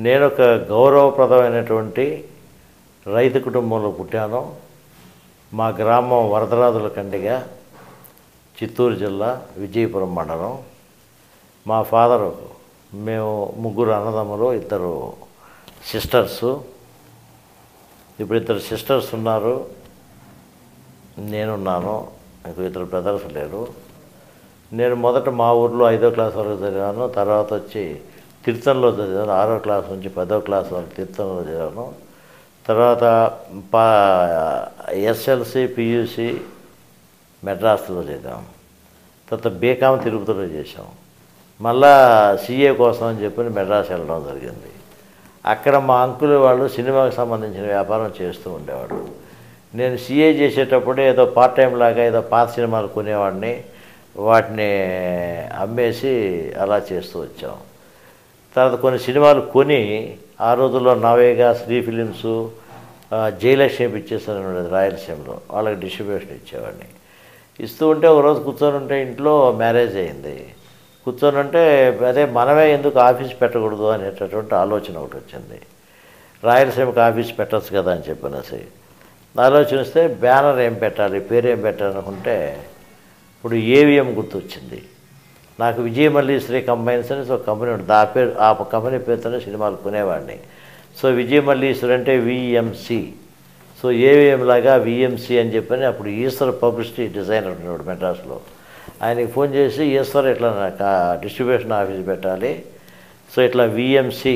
నేను ఒక గౌరవప్రదమైనటువంటి రైతు కుటుంబంలో పుట్టాను. మా గ్రామం వరదరాజుల కండిగ, చిత్తూరు జిల్లా, విజయపురం మండలం. మా ఫాదరు, మేము ముగ్గురు అన్నదమ్ములు, 2 సిస్టర్సు. ఇప్పుడు 2 సిస్టర్స్ ఉన్నారు, నేనున్నాను, ఇంకో 2 బ్రదర్స్ లేరు. నేను మొదట మా ఊర్లో 5వ క్లాస్ వరకు చదివాను. తర్వాత వచ్చి తిరుత్తణిలో చదివాను. 6వ క్లాస్ నుంచి 10వ క్లాస్ వరకు తిరుత్తణిలో చదివాను. తర్వాత ఎస్ఎల్సి, పియూసి మెడ్రాస్లో చదివాం. తర్వాత బీకామ్ తిరుపతిలో చేసాం. మళ్ళా సిఏ కోసం అని చెప్పి మెడ్రాస్ వెళ్ళడం జరిగింది. అక్కడ మా అంకుల్ వాళ్ళు సినిమాకి సంబంధించిన వ్యాపారం చేస్తూ ఉండేవాడు. నేను సిఏ చేసేటప్పుడు ఏదో పార్ట్ టైం లాగా ఏదో పాత సినిమాలు కొనేవాడిని, వాటిని అమ్మేసి అలా చేస్తూ వచ్చాం. తర్వాత కొన్ని సినిమాలు కొని ఆ రోజుల్లో నవేగా, శ్రీ ఫిలిమ్స్, జయలక్ష్మి పిక్చర్స్ అని ఉండేది రాయలసీమలో, వాళ్ళకి డిస్ట్రిబ్యూషన్ ఇచ్చేవాడిని. ఇస్తూ ఉంటే ఒకరోజు కూర్చొని ఉంటే ఇంట్లో మ్యారేజ్ అయింది. కూర్చొని ఉంటే అదే మనమే ఎందుకు ఆఫీస్ పెట్టకూడదు అనేటటువంటి ఆలోచన ఒకటి వచ్చింది. రాయలసీమకి ఆఫీస్ పెట్టచ్చు కదా అని చెప్పనేసి ఆలోచనిస్తే బ్యానర్ ఏం పెట్టాలి, పేరు ఏం పెట్టాలనుకుంటే ఇప్పుడు ఏవిఎం గుర్తొచ్చింది. నాకు విజయమల్లీశ్రీ కంబైన్స్ అని ఒక కంపెనీ ఉంటుంది. ఆ కంపెనీ పేరుతోనే సినిమాలు కొనేవాడిని. సో విజయమల్లీశ్వరి అంటే విఎంసి, సో ఏవిఎం లాగా విఎంసి అని చెప్పని అప్పుడు ఈశ్వర్ పబ్లిసిటీ డిజైనర్ ఉన్నాడు మెడ్రాస్లో. ఆయనకి ఫోన్ చేసి, ఈశ్వర్ ఇట్లా డిస్ట్రిబ్యూషన్ ఆఫీస్ పెట్టాలి, సో ఇట్లా విఎంసి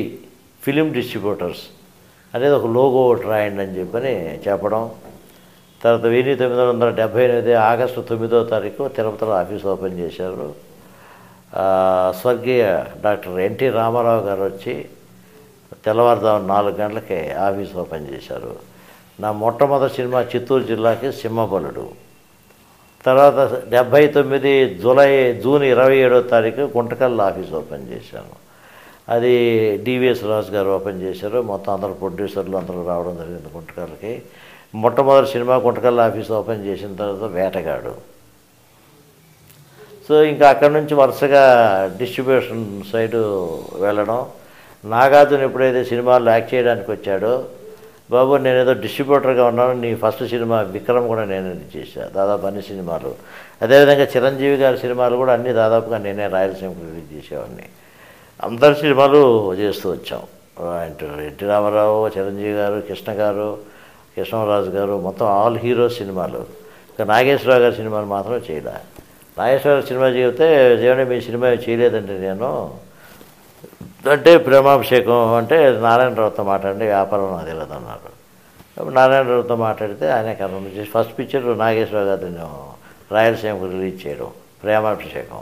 ఫిలిం డిస్ట్రిబ్యూటర్స్ అనేది ఒక లోగో ఒకటి రాయండి అని చెప్పని చెప్పడం. తర్వాత 1978 ఆగస్టు 9వ తారీఖు తిరుపతిలో ఆఫీస్ ఓపెన్ చేశారు. స్వర్గీయ డాక్టర్ ఎన్టీ రామారావు గారు వచ్చి తెల్లవారుజాము 4 గంటలకే ఆఫీస్ ఓపెన్ చేశారు. నా మొట్టమొదటి సినిమా చిత్తూరు జిల్లాకి సింహబలుడు. తర్వాత 79 జూన్ 27వ తారీఖు గుంటకల్ ఆఫీస్ ఓపెన్ చేశాను. అది డివిఎస్ రాజు గారు ఓపెన్ చేశారు. మొత్తం అందరు ప్రొడ్యూసర్లు అందరూ రావడం జరిగింది గుంటకల్కి. మొట్టమొదటి సినిమా గుంటకల్ ఆఫీస్ ఓపెన్ చేసిన తర్వాత వేటగాడు. సో ఇంకా అక్కడి నుంచి వరుసగా డిస్ట్రిబ్యూషన్ సైడు వెళ్ళడం. నాగార్జున ఎప్పుడైతే సినిమాల్లో యాక్ట్ చేయడానికి వచ్చాడో, బాబు నేను ఏదో డిస్ట్రిబ్యూటర్గా ఉన్నాను, నీ ఫస్ట్ సినిమా విక్రమ్ కూడా నేనే చేశాను, దాదాపు అన్ని సినిమాలు. అదేవిధంగా చిరంజీవి గారి సినిమాలు కూడా అన్నీ దాదాపుగా నేనే రాయలసీమకు రిలీజ్ చేసేవాడిని. అందరి సినిమాలు చేస్తూ వచ్చాం. ఎన్టీ రామారావు, చిరంజీవి గారు, కృష్ణ గారు, కృష్ణరాజు గారు, మొత్తం ఆల్ హీరోస్ సినిమాలు. ఇక నాగేశ్వరరావు గారి సినిమాలు మాత్రం చేయలే. నాగేశ్వరరావు సినిమా చెబితే ఏమైనా మీ సినిమా చేయలేదండి నేను అంటే, ప్రేమాభిషేకం అంటే నారాయణరావుతో మాట్లాడి వ్యాపారం నాకు తెలియదన్నారు. నారాయణరావుతో మాట్లాడితే ఆయన కర్మ చేసి ఫస్ట్ పిక్చర్ నాగేశ్వరరావు గారిని రాయలసీమకు రిలీజ్ చేయడం, ప్రేమాభిషేకం.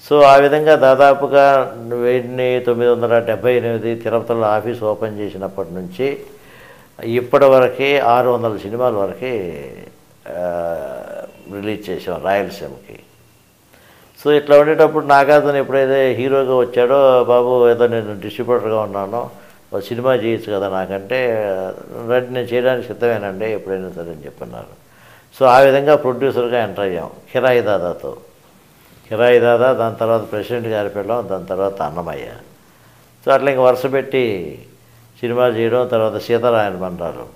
సో ఆ విధంగా దాదాపుగా 1978 తిరుపతిలో ఆఫీస్ ఓపెన్ చేసినప్పటి నుంచి ఇప్పటి వరకే 600 సినిమాల వరకు రిలీజ్ చేసాం రాయలసీమకి. సో ఇట్లా ఉండేటప్పుడు నాగార్జున ఎప్పుడైతే హీరోగా వచ్చాడో, బాబు ఏదో నేను డిస్ట్రిబ్యూటర్గా ఉన్నాను, ఒక సినిమా చేయొచ్చు కదా నాకంటే, రెడీ నేను చేయడానికి సిద్ధమేనండి ఎప్పుడైనా సరే అని చెప్పన్నారు. సో ఆ విధంగా ప్రొడ్యూసర్గా ఎంటర్ అయ్యాం కిరాయి దాదాతో. కిరాయి దాదా, దాని తర్వాత ప్రెసిడెంట్ గారి పిల్లం, దాని తర్వాత అన్నమయ్య. సో అట్లా ఇంక వరుస పెట్టి సినిమాలు చేయడం. తర్వాత సీతారాయణ బండారు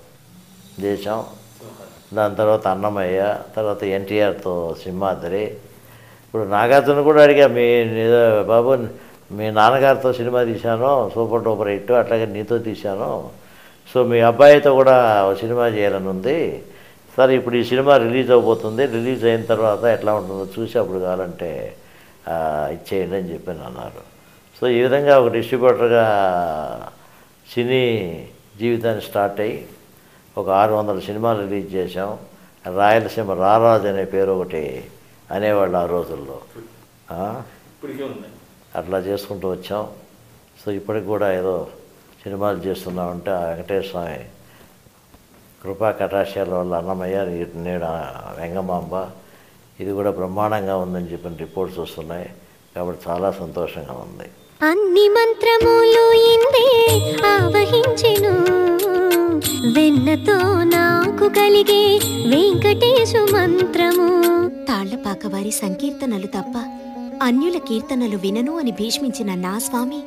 చేసాం, దాని తర్వాత అన్నమయ్య, తర్వాత ఎన్టీఆర్తో సింహాద్రి. ఇప్పుడు నాగార్జున కూడా అడిగా, బాబు మీ నాన్నగారితో సినిమా తీశాను, సూపర్ డూపర్ హిట్, అట్లాగే నీతో తీశాను, సో మీ అబ్బాయితో కూడా సినిమా చేయాలని ఉంది సార్, ఇప్పుడు ఈ సినిమా రిలీజ్ అవబోతుంది, రిలీజ్ అయిన తర్వాత ఎట్లా ఉంటుందో చూసి అప్పుడు కావాలంటే ఇచ్చేయండి అని చెప్పి అన్నారు. సో ఈ విధంగా ఒక డిస్ట్రిబ్యూటర్గా సినీ జీవితాన్ని స్టార్ట్ అయ్యి ఒక 600 సినిమాలు రిలీజ్ చేసాం. రాయలసీమ రారాజు అనే పేరు ఒకటి అనేవాళ్ళు ఆ రోజుల్లో. అట్లా చేసుకుంటూ వచ్చాం. సో ఇప్పటికి కూడా ఏదో సినిమాలు చేస్తున్నామంటే ఆ వెంకటేశ్వర స్వామి కృపా కటాక్షాల వల్ల అన్నమయ్య, నేడు వెంగమాంబ, ఇది కూడా బ్రహ్మాండంగా ఉందని చెప్పిన రిపోర్ట్స్ వస్తున్నాయి. కాబట్టి చాలా సంతోషంగా ఉంది. అన్ని మంత్రములు ఇందే ఆవహించెను, వెన్నతో నాకు కలిగే వెంకటేశు మంత్రము. తాళ్లపాక వారి సంకీర్తనలు తప్ప అన్యుల కీర్తనలు వినను అని భీష్మించిన నా స్వామి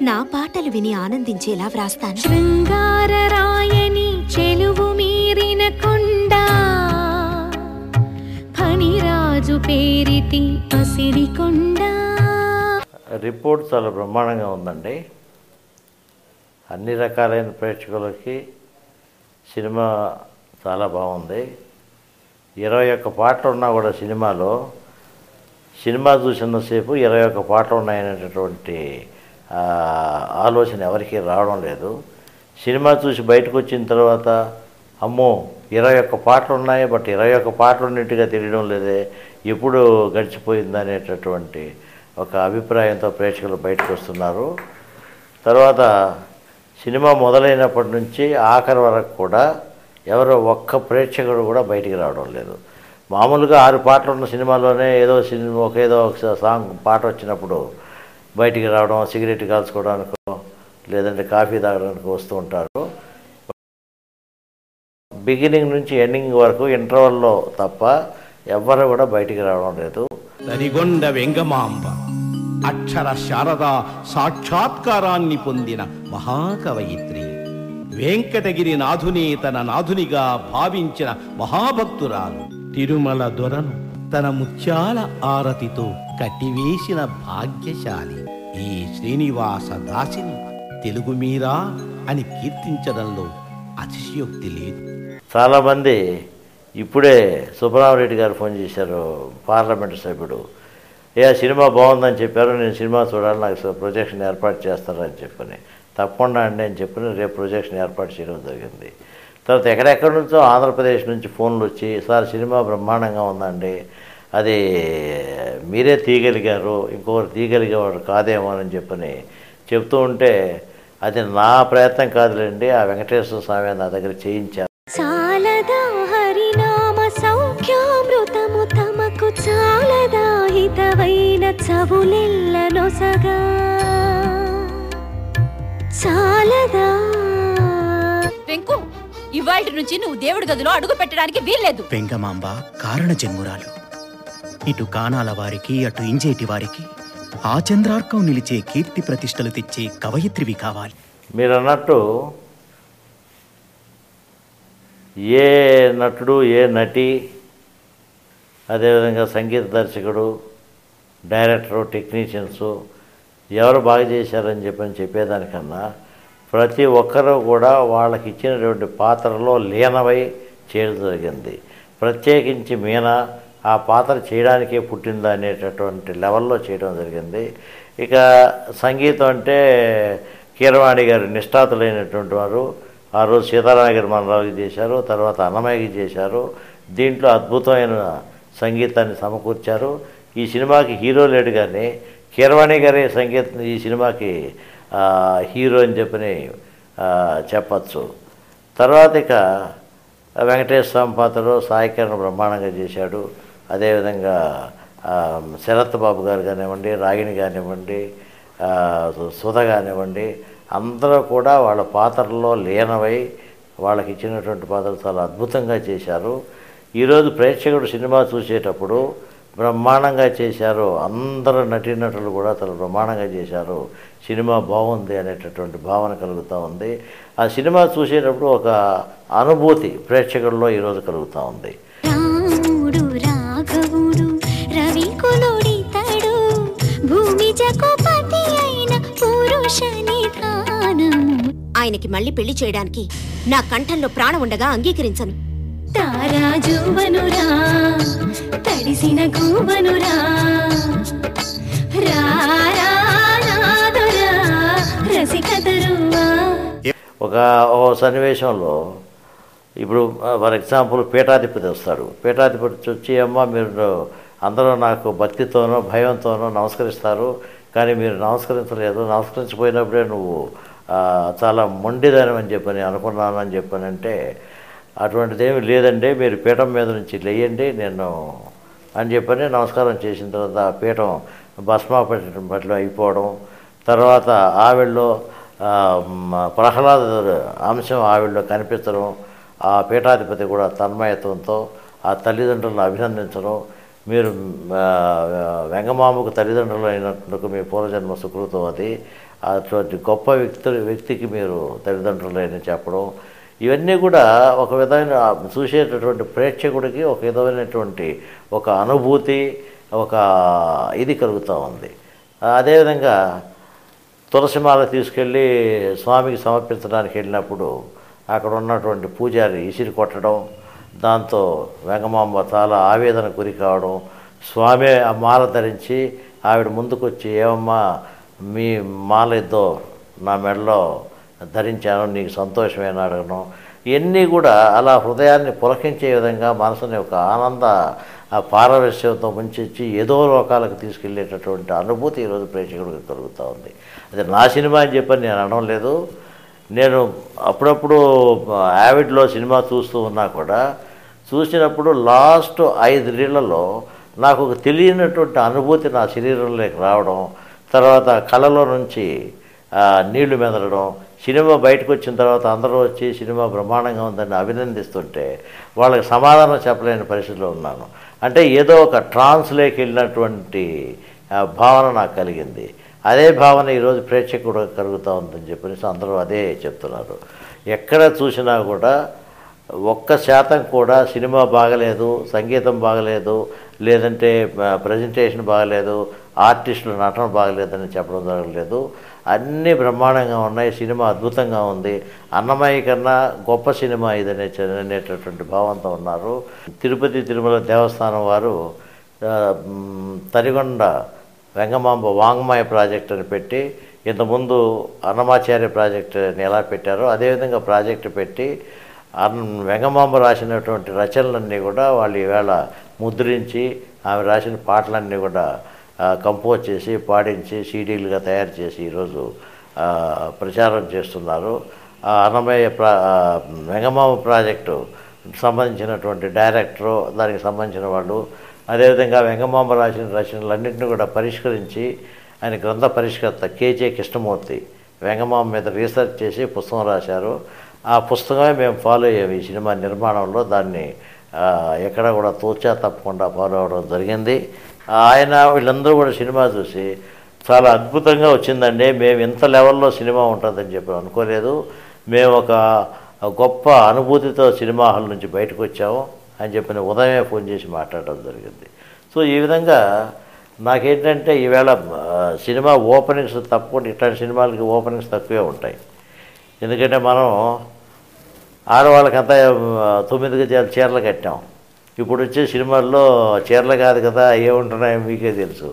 నా పాటలు విని ఆనందించేలా వ్రాస్తాను. శృంగారరాయని చెలువు మీరిన కొండ, ఫణిరాజు పేరిటి పసిడి కొండ. రిపోర్ట్ చాలా బ్రహ్మాండంగా ఉందండి. అన్ని రకాలైన ప్రేక్షకులకి సినిమా చాలా బాగుంది. 21 పాటలు ఉన్నా కూడా సినిమా చూసినంతసేపు 21 పాటలు ఉన్నాయనేటటువంటి ఆలోచన ఎవరికీ రావడం లేదు. సినిమా చూసి బయటకు వచ్చిన తర్వాత అమ్మో 21 పాటలు ఉన్నాయి, బట్ 21 పాటలు ఉన్నట్టుగా తెలియడం లేదే, ఎప్పుడు గడిచిపోయింది అనేటటువంటి ఒక అభిప్రాయంతో ప్రేక్షకులు బయటకు వస్తున్నారు. తర్వాత సినిమా మొదలైనప్పటి నుంచి ఆఖరి వరకు కూడా ఎవరో ఒక్క ప్రేక్షకుడు కూడా బయటికి రావడం లేదు. మామూలుగా 6 పాటలు ఉన్న సినిమాలోనే ఏదో ఒక సాంగ్ పాట వచ్చినప్పుడు బయటికి రావడం, సిగరెట్ కాల్చుకోవడానికో లేదంటే కాఫీ తాగడానికి వస్తూ ఉంటారు. బిగినింగ్ నుంచి ఎండింగ్ వరకు ఇంటర్వల్లో తప్ప ఎవ్వరు కూడా బయటికి రావడం లేదు. దరిగొండ వెంగమాంబ అక్షర శారద సాక్షాత్కారాన్ని పొందిన మహాకవయిత్రి, వెంకటగిరి నాథుని తన నాథునిగా భావించిన మహాభక్తురాలు, తిరుమల దొరను తన ముత్యాల ఆరతితో కట్టివేసిన భాగ్యశాలి. ఈ శ్రీనివాస దాసిని తెలుగు మీరా అని కీర్తించడంలో అతిశయోక్తి లేదు. చాలామంది ఇప్పుడే సుబ్బరామరెడ్డి గారు ఫోన్ చేశారు, పార్లమెంటు సభ్యుడు. సినిమా బాగుందని చెప్పారు, నేను సినిమా చూడాలి, నాకు ప్రొజెక్షన్ ఏర్పాటు చేస్తారని చెప్పని. తప్పకుండా అండి అని చెప్పని రేపు ప్రొజెక్షన్ ఏర్పాటు చేయడం జరిగింది. తర్వాత ఎక్కడెక్కడి నుంచో ఆంధ్రప్రదేశ్ నుంచి ఫోన్లు వచ్చి, సార్ సినిమా బ్రహ్మాండంగా ఉందండి, అది మీరే తీయగలిగారు, ఇంకొకరు తీయగలిగేవాడు కాదేమో అని చెప్పని చెప్తూ ఉంటే, అది నా ప్రయత్నం కాదులేండి, ఆ వెంకటేశ్వర స్వామి నా దగ్గర చేయించారు. చాలదా హరినామ సౌఖ్యామృతము తమకు, చాలదా హితవైన చవులెల్ల నొసగా, చాలదా. వెంకు, ఇవాళ నుంచి నువ్వు దేవుడి గదిలో అడుగు పెట్టడానికి వీల్లేదు. వెంగమాంబ కారణ జన్మురాలు. ఇటు కానాల వారికి అటు ఇంజేటి వారికి ఆ చంద్రార్కం నిలిచే కీర్తి ప్రతిష్టలు తెచ్చే కవయిత్రివి కావాలి. మీరు అన్నట్టు ఏ నటుడు, ఏ నటి, అదేవిధంగా సంగీత దర్శకుడు, డైరెక్టరు, టెక్నీషియన్సు ఎవరు బాగా చేశారని చెప్పేదానికన్నా ప్రతి ఒక్కరూ కూడా వాళ్ళకి ఇచ్చినటువంటి పాత్రలో లీనమై చేయడం జరిగింది. ప్రత్యేకించి మీనా ఆ పాత్ర చేయడానికే పుట్టిందా అనేటటువంటి లెవెల్లో చేయడం జరిగింది. ఇక సంగీతం అంటే కీరవాణి గారు నిష్ఠాతులైనటువంటి వారు. ఆ రోజు సీతారామగిరి మనరావుకి చేశారు, తర్వాత అన్నమయ్యకి చేశారు. దీంట్లో అద్భుతమైన సంగీతాన్ని సమకూర్చారు. ఈ సినిమాకి హీరో లేడు కానీ కీరవాణి గారి సంగీతం ఈ సినిమాకి హీరో అని చెప్పని చెప్పచ్చు. తర్వాత ఇక వెంకటేశ్వర స్వామి పాత్రలో సాయికిరణ్ బ్రహ్మాండంగా చేశాడు. అదేవిధంగా శరత్ బాబు గారు కానివ్వండి, రాగిణి కానివ్వండి, సుధ కానివ్వండి, అందరూ కూడా వాళ్ళ పాత్రల్లో లీనమై వాళ్ళకి ఇచ్చినటువంటి పాత్రలు చాలా అద్భుతంగా చేశారు. ఈరోజు ప్రేక్షకుడు సినిమా చూసేటప్పుడు బ్రహ్మాండంగా చేశారు, అందరూ నటీనటులు కూడా చాలా బ్రహ్మాండంగా చేశారు, సినిమా బాగుంది అనేటటువంటి భావన కలుగుతూ ఉంది. ఆ సినిమా చూసేటప్పుడు ఒక అనుభూతి ప్రేక్షకుల్లో ఈరోజు కలుగుతూ ఉంది. రాముడు రాఘవుడు రవికులుడితడు, భూమి జగపతి అయిన పురుష నిధానం. ఆయనకి మళ్ళీ పెళ్లి చేయడానికి నా కంఠంలో ప్రాణం ఉండగా అంగీకరించను. తారాజువనురా తడిసిన గువనురా, రసికతరువా. ఒక సన్నివేశంలో ఇప్పుడు ఫర్ ఎగ్జాంపుల్ పీఠాధిపతి వస్తాడు. పీఠాధిపతి వచ్చి, అమ్మ మీరు అందరూ నాకు భక్తితోనో భయంతోనో నమస్కరిస్తారు, కానీ మీరు నమస్కరించలేదు, నమస్కరించకపోయినప్పుడే నువ్వు చాలా మొండిదానం అని చెప్పని అనుకున్నాను అని చెప్పానంటే, అటువంటిది ఏమి లేదండి, మీరు పీఠం మీద నుంచి లేయండి నేను అని చెప్పని నమస్కారం చేసిన తర్వాత ఆ పీఠం భస్మాపట్టడం పట్ల అయిపోవడం, తర్వాత ఆవిడలో ప్రహ్లాద అంశం ఆవిడలో కనిపించడం, ఆ పీఠాధిపతి కూడా తన్మయత్వంతో ఆ తల్లిదండ్రులను అభినందించడం, మీరు వెంగమామకు తల్లిదండ్రులు అయినట్టుకు మీ పూర్వజన్మ సుకృతం అది, అటువంటి గొప్ప వ్యక్తికి మీరు తల్లిదండ్రులని చెప్పడం, ఇవన్నీ కూడా ఒక విధమైన చూసేటటువంటి ప్రేక్షకుడికి ఒక విధమైనటువంటి ఒక అనుభూతి, ఒక ఇది కలుగుతూ ఉంది. అదేవిధంగా తులసిమాల తీసుకెళ్ళి స్వామికి సమర్పించడానికి వెళ్ళినప్పుడు అక్కడ ఉన్నటువంటి పూజారి ఇసిరి కొట్టడం, దాంతో వెంగమాంబ చాలా ఆవేదన గురి కావడం, స్వామి ఆ మాల ధరించి ఆవిడ ముందుకొచ్చి, ఏమమ్మా మీ మాల ఇద్దో నా మెడలో ధరించాను, నీకు సంతోషమేనా అడగడం, ఇవన్నీ కూడా అలా హృదయాన్ని పులకించే విధంగా మనసుని ఒక ఆనంద పారవశ్యంతో ముంచి ఏదో లోకాలకు తీసుకెళ్ళేటటువంటి అనుభూతి ఈరోజు ప్రేక్షకుడికి కలుగుతూ ఉంది. అది నా సినిమా అని చెప్పని నేను అనడం లేదు. నేను అప్పుడప్పుడు యావిడ్లో సినిమా చూస్తూ ఉన్నా కూడా చూసినప్పుడు లాస్ట్ 5 నెలల్లో నాకు ఒక తెలియనటువంటి అనుభూతి నా శరీరంలోకి రావడం, తర్వాత కళ్ళలో నుంచి నీళ్లు మెదలడం, సినిమా బయటకు వచ్చిన తర్వాత అందరూ వచ్చి సినిమా బ్రహ్మాండంగా ఉందని అభినందిస్తుంటే వాళ్ళకి సమాధానం చెప్పలేని పరిస్థితిలో ఉన్నాను. అంటే ఏదో ఒక ట్రాన్స్లోకి వెళ్ళినటువంటి భావన నాకు కలిగింది. అదే భావన ఈరోజు ప్రేక్షకుడు కలుగుతూ ఉందని చెప్పేసి అందరూ అదే చెప్తున్నారు. ఎక్కడ చూసినా కూడా 1% కూడా సినిమా బాగలేదు, సంగీతం బాగలేదు, లేదంటే ప్రజెంటేషన్ బాగలేదు, ఆర్టిస్టుల నటన బాగలేదని చెప్పడం జరగలేదు. అన్నీ బ్రహ్మాండంగా ఉన్నాయి, సినిమా అద్భుతంగా ఉంది, అన్నమయ్య కన్నా గొప్ప సినిమా ఇదనే అనేటటువంటి భావంతో ఉన్నారు. తిరుపతి తిరుమల దేవస్థానం వారు తరిగొండ వెంగమాంబ వాంగ్మయ ప్రాజెక్ట్ అని పెట్టి, ఇంతకుముందు అన్నమాచార్య ప్రాజెక్ట్ అని ఎలా పెట్టారో అదేవిధంగా ప్రాజెక్టు పెట్టి వెంగమాంబ రాసినటువంటి రచనలన్నీ కూడా వాళ్ళు ఈవేళ ముద్రించి ఆమె రాసిన పాటలన్నీ కూడా కంపోజ్ చేసి పాడించి సీడీలుగా తయారు చేసి ఈరోజు ప్రచారం చేస్తున్నారు. అన్నమయ్య వెంగమాంబ ప్రాజెక్టు సంబంధించినటువంటి డైరెక్టరు, దానికి సంబంధించిన వాళ్ళు, అదేవిధంగా వెంగమాంబ రాసిన రచనలన్నింటినీ కూడా పరిష్కరించి ఆయన గ్రంథ పరిష్కర్త కేజే కృష్ణమూర్తి వెంగమాంబ మీద రీసెర్చ్ చేసి పుస్తకం రాశారు. ఆ పుస్తకమే మేము ఫాలో అయ్యాము ఈ సినిమా నిర్మాణంలో. దాన్ని ఎక్కడ కూడా తోచా తప్పకుండా ఫాలో అవ్వడం జరిగింది. ఆయన వీళ్ళందరూ కూడా సినిమా చూసి చాలా అద్భుతంగా వచ్చిందండి, మేము ఇంత లెవెల్లో సినిమా ఉంటుందని చెప్పి అనుకోలేదు, మేము ఒక గొప్ప అనుభూతితో సినిమా హాల్ నుంచి బయటకు వచ్చాము అని చెప్పిన ఉదయమే ఫోన్ చేసి మాట్లాడడం జరిగింది. సో ఈ విధంగా నాకేంటంటే ఈవేళ సినిమా ఓపెనింగ్స్ తప్పకుండా ఇట్లాంటి సినిమాలకి ఓపెనింగ్స్ తక్కువే ఉంటాయి. ఎందుకంటే మనం ఆడవాళ్ళకంతా 9 గజాల చీరలు కట్టాం. ఇప్పుడు వచ్చే సినిమాల్లో చీరలు కాదు కదా, ఏముంటున్నాయో మీకే తెలుసు.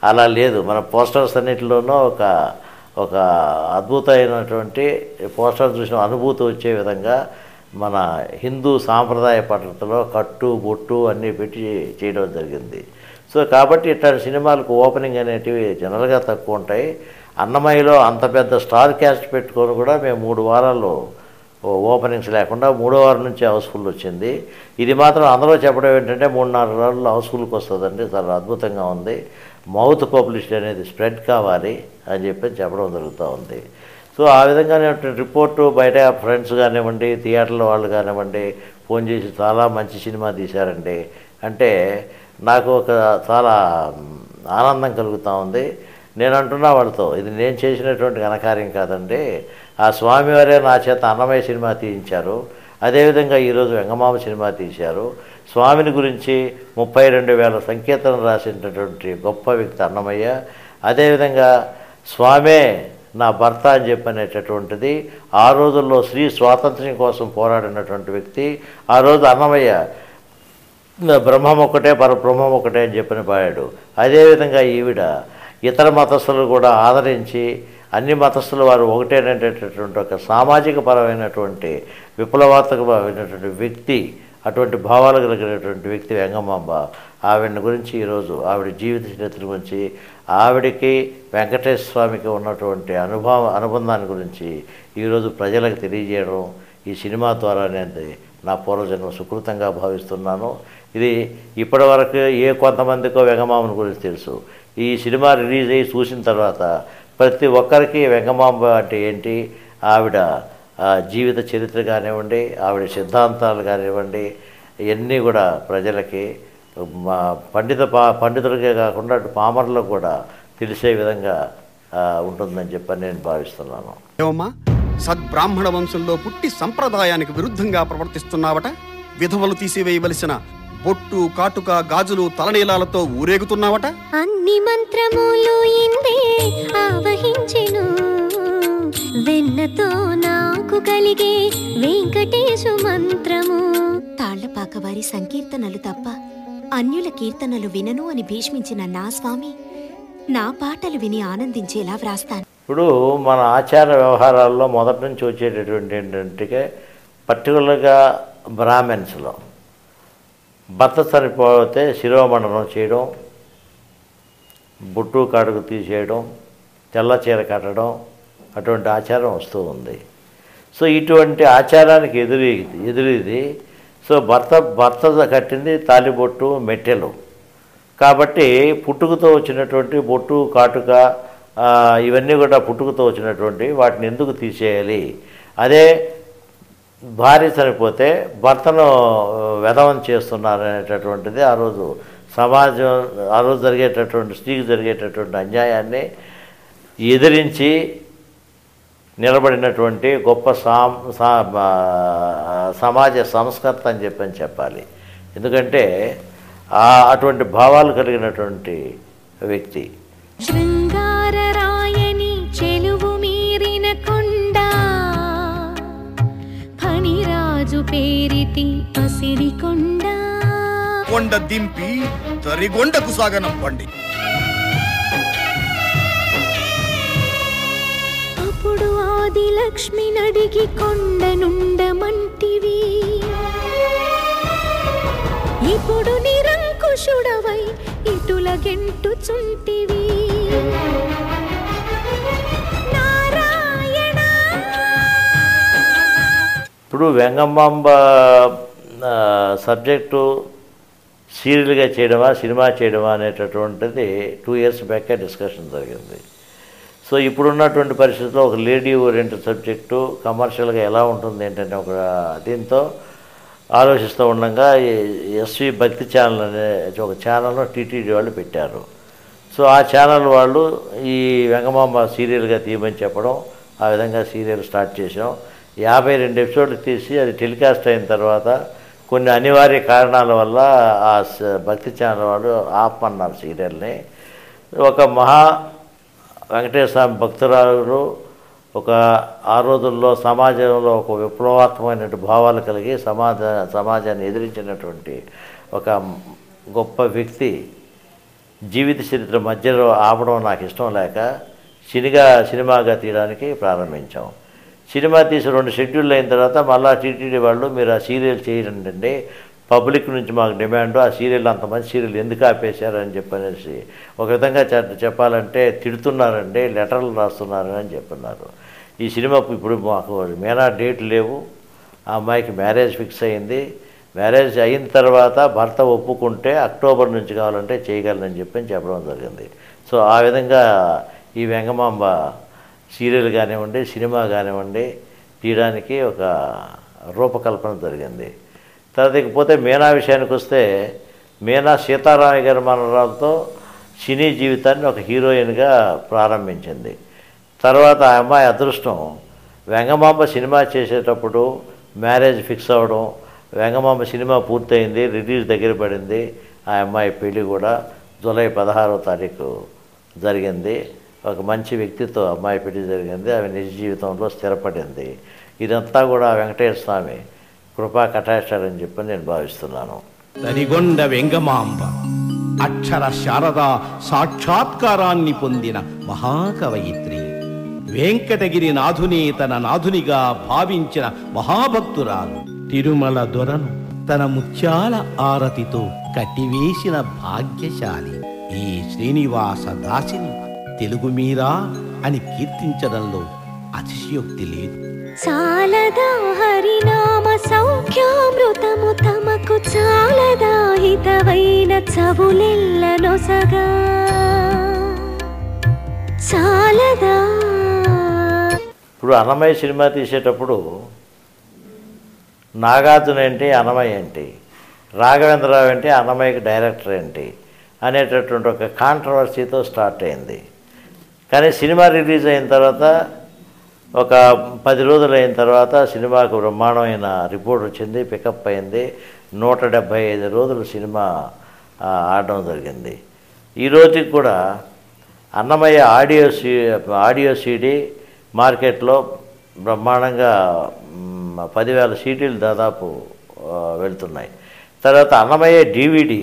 అలా లేదు, మన పోస్టర్స్ అన్నింటిలోనూ ఒక అద్భుతమైనటువంటి పోస్టర్ చూసిన అనుభూతి వచ్చే విధంగా మన హిందూ సాంప్రదాయ పద్ధతిలో కట్టు బొట్టు అన్నీ పెట్టి చేయడం జరిగింది. సో కాబట్టి ఇట్లాంటి సినిమాలకు ఓపెనింగ్ అనేటివి జనరల్గా తక్కువ ఉంటాయి. అన్నమయ్యలో అంత పెద్ద స్టార్ క్యాస్ట్ పెట్టుకొని కూడా మేము 3 వారాల్లో ఓపెనింగ్స్ లేకుండా 3వ వారం నుంచి హౌస్ఫుల్ వచ్చింది. ఇది మాత్రం అందరూ చెప్పడం ఏంటంటే 3-4 రోజుల్లో హౌస్ఫుల్కి వస్తుందండి, చాలా అద్భుతంగా ఉంది, మౌత్ పబ్లిసిటీ అనేది స్ప్రెడ్ కావాలి అని చెప్పి చెప్పడం జరుగుతూ ఉంది. సో ఆ విధంగానే రిపోర్టు బయట ఫ్రెండ్స్ కానివ్వండి, థియేటర్ల వాళ్ళు కానివ్వండి ఫోన్ చేసి చాలా మంచి సినిమా తీశారండి అంటే నాకు ఒక చాలా ఆనందం కలుగుతూ ఉంది. నేను అంటున్నా వాళ్ళతో, ఇది నేను చేసినటువంటి ఘనకార్యం కాదండి, ఆ స్వామివారే నా చేత అన్నమయ్య సినిమా తీయించారు, అదేవిధంగా ఈరోజు వెంగమాంబ సినిమా తీశారు. స్వామిని గురించి 32,000 సంకీర్తనలు రాసినటువంటి గొప్ప వ్యక్తి అన్నమయ్య. అదేవిధంగా స్వామే నా భర్త అని చెప్పనేటటువంటిది ఆ రోజుల్లో స్త్రీ స్వాతంత్ర్యం కోసం పోరాడినటువంటి వ్యక్తి. ఆ రోజు అన్నమయ్య బ్రహ్మం ఒక్కటే పరబ్రహ్మం ఒకటే అని చెప్పని పాడాడు. అదేవిధంగా ఈవిడ ఇతర మతస్థులు కూడా ఆదరించి అన్ని మతస్థుల వారు ఒకటేననేటటువంటి ఒక సామాజిక పరమైనటువంటి విప్లవాత్మకమైనటువంటి వ్యక్తి, అటువంటి భావాలు కలిగినటువంటి వ్యక్తి వెంగమాంబ. ఆవిడని గురించి ఈరోజు ఆవిడ జీవిత చరిత్ర గురించి, ఆవిడకి వెంకటేశ్వర స్వామికి ఉన్నటువంటి అనుబంధాన్ని గురించి ఈరోజు ప్రజలకు తెలియజేయడం ఈ సినిమా ద్వారా అనేది నా పూర్వజన్మ సుకృతంగా భావిస్తున్నాను. ఇది ఇప్పటి వరకు కొంతమందికో వెంగమాంబని గురించి తెలుసు. ఈ సినిమా రిలీజ్ అయ్యి చూసిన తర్వాత ప్రతి ఒక్కరికి వెంగమాంబ అంటే ఏంటి, ఆవిడ జీవిత చరిత్ర కానివ్వండి, ఆవిడ సిద్ధాంతాలు కానివ్వండి, ఇవన్నీ కూడా ప్రజలకి పండితులకే కాకుండా అటు పామరులకు కూడా తెలిసే విధంగా ఉంటుందని చెప్పని నేను భావిస్తున్నాను. ఏమమ్మా, సద్బ్రాహ్మణ వంశంలో పుట్టి సంప్రదాయానికి విరుద్ధంగా ప్రవర్తిస్తున్నావట. విధవలు తీసివేయవలసిన బొట్టు, కాటుక, గాజులు, తలనీలాలతో ఊరేగుతున్నావట. అన్ని మంత్రములు ఇందే ఆవహించెను, వెన్నతో నాకు కలిగే వెంకటేశు మంత్రము. తాళ్లపాక వారి సంకీర్తనలు తప్ప అన్యుల కీర్తనలు వినను అని భీష్మించిన నా స్వామి నా పాటలు విని ఆనందించేలా వ్రాస్తాను. ఇప్పుడు మన ఆచార వ్యవహారాల్లో మొదటి నుంచి వచ్చేటటువంటి ఏంటంటే పర్టికులర్గా బ్రాహ్మణ్స్లో భర్త చనిపోతే శిరోమండనం చేయడం, బొట్టు కాడుకు తీసేయడం, తెల్ల చీర కట్టడం అటువంటి ఆచారం వస్తూ ఉంది. సో ఇటువంటి ఆచారానికి ఎదురీది. సో భర్త కట్టింది తాలిబొట్టు, మెట్టెలు కాబట్టి పుట్టుకతో వచ్చినటువంటి బొట్టు, కాటుక ఇవన్నీ కూడా పుట్టుకతో వచ్చినటువంటి వాటిని ఎందుకు తీసేయాలి? అదే భార్య చనిపోతే భర్తను వెధవం చేస్తున్నారనేటటువంటిది ఆ రోజు సమాజం, ఆ రోజు జరిగేటటువంటి స్త్రీకి జరిగేటటువంటి అన్యాయాన్ని ఎదిరించి నిలబడినటువంటి గొప్ప సమాజ సంస్కర్త అని చెప్పాలి. ఎందుకంటే అటువంటి భావాలు కలిగినటువంటి వ్యక్తి. శృంగార రాయని చెలువు మీరిన కొండ, ఫణిరాజు పేరితి పసిడి కొండ. కొండ దింపి తరిగొండకు సాగనంపండి. అప్పుడు ఆది లక్ష్మి నడిగి కొండ నుండమంటివి, ఇప్పుడు నిరంకుశుడవై ఇటుల గెంటుచుంటివి. నారాయణ. ఇప్పుడు వెంగమాంబ సబ్జెక్టు సీరియల్గా చేయడమా, సినిమా చేయడమా అనేటటువంటిది 2 years బ్యాకే డిస్కషన్ జరిగింది. సో ఇప్పుడున్నటువంటి పరిస్థితుల్లో ఒక లేడీ ఓరియంటెడ్ సబ్జెక్టు కమర్షియల్గా ఎలా ఉంటుంది ఏంటంటే ఒక దీంతో ఆలోచిస్తూ ఉండగా ఎస్వి భక్తి ఛానల్ అనే ఒక ఛానల్ను టీటీడీ వాళ్ళు పెట్టారు. సో ఆ ఛానల్ వాళ్ళు ఈ వెంగమాంబ సీరియల్గా తీయమని చెప్పడం, ఆ విధంగా సీరియల్ స్టార్ట్ చేసాం. 52 ఎపిసోడ్లు తీసి అది టెలికాస్ట్ అయిన తర్వాత కొన్ని అనివార్య కారణాల వల్ల ఆ భక్తి ఛానల్ వాళ్ళు ఆపమన్నారు సీరియల్ని. ఒక వెంకటేశ్వర స్వామి భక్తురాలు ఒక ఆ రోజుల్లో సమాజంలో ఒక విప్లవాత్మకమైన భావాలు కలిగి సమాజాన్ని ఎదిరించినటువంటి ఒక గొప్ప వ్యక్తి జీవిత చరిత్ర మధ్యలో ఆపడం నాకు ఇష్టం లేక సినిమాగా తీయడానికి ప్రారంభించాం. సినిమా తీసి 2 షెడ్యూల్ అయిన తర్వాత మళ్ళీ టీటీడీ వాళ్ళు మీరు ఆ సీరియల్ చేయండి, పబ్లిక్ నుంచి మాకు డిమాండ్, ఆ సీరియల్ అంతమంది సీరియల్ ఎందుకు ఆపేశారని చెప్పనేసి ఒక విధంగా చెప్పాలంటే తిడుతున్నారండి, లెటర్లు రాస్తున్నారని అని చెప్పన్నారు. ఈ సినిమా ఇప్పుడు మాకు మేనా డేట్ లేవు, ఆ అమ్మాయికి మ్యారేజ్ ఫిక్స్ అయింది. మ్యారేజ్ అయిన తర్వాత భర్త ఒప్పుకుంటే అక్టోబర్ నుంచి కావాలంటే చేయగలనని చెప్పడం జరిగింది. సో ఆ విధంగా ఈ వెంగమాంబ సీరియల్ కానివ్వండి, సినిమా కానివ్వండి తీయడానికి ఒక రూపకల్పన జరిగింది. తర్వాత ఇకపోతే మీనా విషయానికి వస్తే, మీనా సీతారామయ్య గారి మనరాలతో సినీ జీవితాన్ని ఒక హీరోయిన్గా ప్రారంభించింది. తర్వాత ఆ అమ్మాయి అదృష్టం వెంగమాంబ సినిమా చేసేటప్పుడు మ్యారేజ్ ఫిక్స్ అవ్వడం, వెంగమాంబ సినిమా పూర్తయింది, రిలీజ్ దగ్గర పడింది. ఆ అమ్మాయి పెళ్ళి కూడా జూలై 16వ తారీఖు జరిగింది. ఒక మంచి వ్యక్తితో అమ్మాయి పెళ్లి జరిగింది. ఆమె నిజ జీవితంలో స్థిరపడింది. ఇదంతా కూడా వెంకటేశ్వర స్వామి కృపా కటాక్షాలని చెప్పి నేను భావిస్తున్నాను. తరిగొండ వెంగమాంబ అక్షర శారద సాక్షాత్కారాన్ని పొందిన మహాకవయిత్రి, వెంకటగిరి నాథుని తన నాథునిగా భావించిన మహాభక్తురాలు, తిరుమల దొరను తన ముత్యాల ఆరతితో కట్టివేసిన భాగ్యశాలి. ఈ శ్రీనివాస దాసిని తెలుగు మీరా అని కీర్తించడంలో అతిశయోక్తి లేదు. చాలదా హరినామ సౌఖ్యామృతము తమకు, చాలదా హితవైన చవులెల్లనొసగా, చాలదా. ఇప్పుడు అన్నమయ్య సినిమా తీసేటప్పుడు నాగార్జున ఏంటి, అన్నమయ్య ఏంటి, రాఘవేంద్రరావు ఏంటి, అన్నమయ్యకి డైరెక్టర్ ఏంటి అనేటటువంటి ఒక కాంట్రవర్సీతో స్టార్ట్ అయింది. కానీ సినిమా రిలీజ్ అయిన తర్వాత ఒక 10 రోజులు అయిన తర్వాత సినిమాకు బ్రహ్మాండమైన రిపోర్ట్ వచ్చింది, పికప్ అయింది. 175 రోజులు సినిమా ఆడడం జరిగింది. ఈ రోజుకి కూడా అన్నమయ్య ఆడియో సీడీ మార్కెట్లో బ్రహ్మాండంగా 10,000 సీడీలు దాదాపు వెళ్తున్నాయి. తర్వాత అన్నమయ్య DVD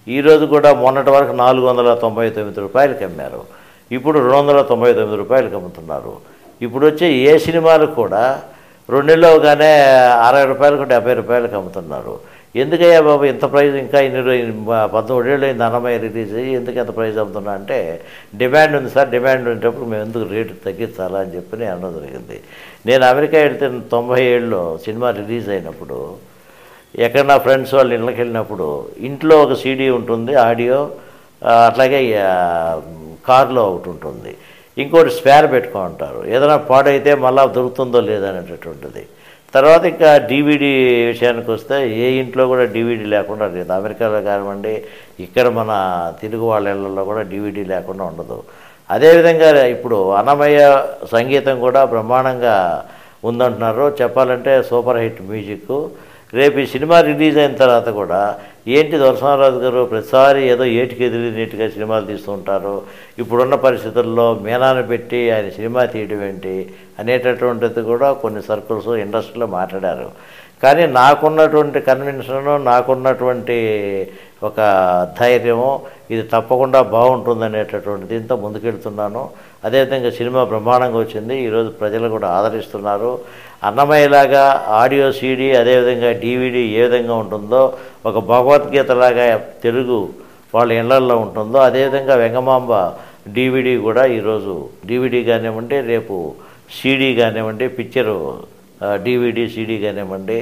ఈరోజు కూడా మొన్నటి వరకు 499 రూపాయలకి అమ్మారు, ఇప్పుడు 299 రూపాయలకి అమ్ముతున్నారు. ఇప్పుడు వచ్చే ఏ సినిమాలు కూడా 2 నెలలు అవగానే 60 రూపాయలకు 70 రూపాయలకి అమ్ముతున్నారు. ఎందుకయ్యా బాబు ఇంత ప్రైజ్, ఇంకా 17 ఏళ్ళు అయింది అన్నమయ్య రిలీజ్ అయ్యి, ఎందుకు ఎంత ప్రైజ్ అమ్ముతున్నా అంటే డిమాండ్ ఉంది సార్, డిమాండ్ ఉండేటప్పుడు మేము ఎందుకు రేటు తగ్గించాలా అని చెప్పి అనడం జరిగింది. నేను అమెరికా వెళ్తే 97లో సినిమా రిలీజ్ అయినప్పుడు ఎక్కడ నా ఫ్రెండ్స్ వాళ్ళు ఇళ్ళకి వెళ్ళినప్పుడు ఇంట్లో ఒక సీడీ ఉంటుంది ఆడియో, అట్లాగే కారులో ఒకటి ఉంటుంది, ఇంకోటి స్పేర్ పెట్టుకుంటారు, ఏదైనా పాడైతే మళ్ళీ దొరుకుతుందో లేదనేటటువంటిది. తర్వాత ఇంకా DVD విషయానికి వస్తే ఏ ఇంట్లో కూడా DVD లేకుండా లేదు. అమెరికాలో కానివ్వండి, ఇక్కడ మన తెలుగు వాళ్ళ ఇళ్ళల్లో కూడా DVD లేకుండా ఉండదు. అదేవిధంగా ఇప్పుడు అన్నమయ్య సంగీతం కూడా బ్రహ్మాండంగా ఉందంటున్నారు. చెప్పాలంటే సూపర్ హిట్ మ్యూజిక్. రేపు ఈ సినిమా రిలీజ్ అయిన తర్వాత కూడా ఏంటి దొరసింహరాజు గారు ప్రతిసారి ఏదో ఏటికి ఎదిరినట్టుగా సినిమాలు తీస్తూ ఉంటారు, ఇప్పుడున్న పరిస్థితుల్లో మీనాన్ని పెట్టి ఆయన సినిమా తీయడం ఏంటి అనేటటువంటిది కూడా కొన్ని సర్కిల్స్ ఇండస్ట్రీలో మాట్లాడారు. కానీ నాకున్నటువంటి కన్విన్షను, నాకున్నటువంటి ఒక ధైర్యము ఇది తప్పకుండా బాగుంటుందనేటటువంటి దీంతో ముందుకెళ్తున్నాను. అదేవిధంగా సినిమా బ్రహ్మాండంగా వచ్చింది, ఈరోజు ప్రజలు కూడా ఆదరిస్తున్నారు. అన్నమయ్యలాగా ఆడియో సీడీ అదేవిధంగా DVD ఏ విధంగా ఉంటుందో, ఒక భగవద్గీతలాగా తెలుగు వాళ్ళ ఇళ్లల్లో ఉంటుందో, అదేవిధంగా వెంగమాంబ DVD కూడా ఈరోజు DVD కానివ్వండి, రేపు CD కానివ్వండి, పిక్చరు DVD CD కానివ్వండి,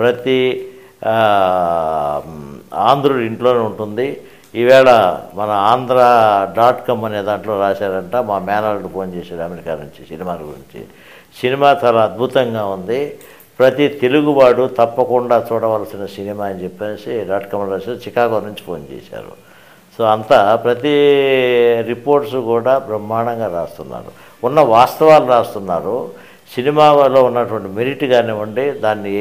ప్రతి ఆంధ్రుడి ఇంట్లోనే ఉంటుంది. ఈవేళ మన ఆంధ్ర.com అనే దాంట్లో రాశారంట, మా మేనల్డ్ ఫోన్ చేశాడు అమెరికా నుంచి సినిమా గురించి. సినిమా చాలా అద్భుతంగా ఉంది, ప్రతి తెలుగువాడు తప్పకుండా చూడవలసిన సినిమా అని చెప్పేసి .com రాశారు. చికాగో నుంచి ఫోన్ చేశారు. సో అంతా ప్రతి రిపోర్ట్స్ కూడా బ్రహ్మాండంగా రాస్తున్నారు, ఉన్న వాస్తవాలు రాస్తున్నారు. సినిమాలో ఉన్నటువంటి మెరిట్ కానివ్వండి, దాన్ని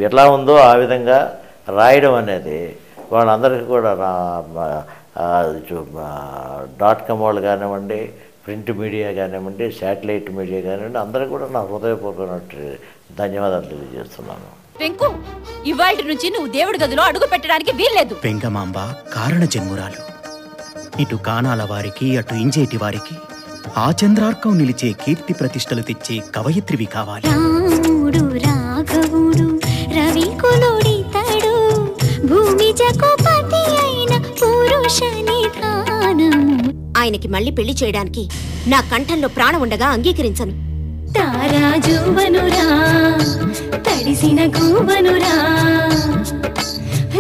ఎలా ఉందో ఆ విధంగా రాయడం అనేది వాళ్ళందరికీ కూడా .com వాళ్ళు కానివ్వండి, ప్రింట్ మీడియా కానివ్వండి, శాటిలైట్ మీడియా కానివ్వండి, అందరికీ కూడా నా హృదయపూర్వక ధన్యవాదాలు తెలియజేస్తున్నాను. వెంకు, ఇవాల్టి నుంచి నువ్వు దేవుడి గదిలో అడుగు పెట్టడానికి వీల్లేదు. వెంగమాంబ కారణ జన్మురాలు. ఇటు కానాల వారికి అటు ఇంజేటి వారికి ఆ చంద్రార్కం నిలిచే కీర్తి ప్రతిష్టలు తెచ్చే కవయిత్రివి కావాలి. రాముడు రాఘవుడు రవికులుడితడు భూమి జగపతి అయిన పురుష నిధానం. ఆయనకి మళ్ళీ పెళ్లి చేయడానికి నా కంఠంలో ప్రాణం ఉండగా అంగీకరించను. తారాజువనురా తడిసిన గువనురా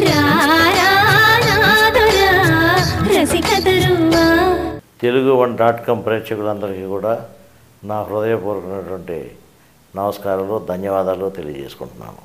రారానాదురా రసికతరువా. తెలుగు1.com ప్రేక్షకులందరికీ కూడా నా హృదయపూర్వకమైనటువంటి నమస్కారాలు, ధన్యవాదాలు తెలియజేసుకుంటున్నాను.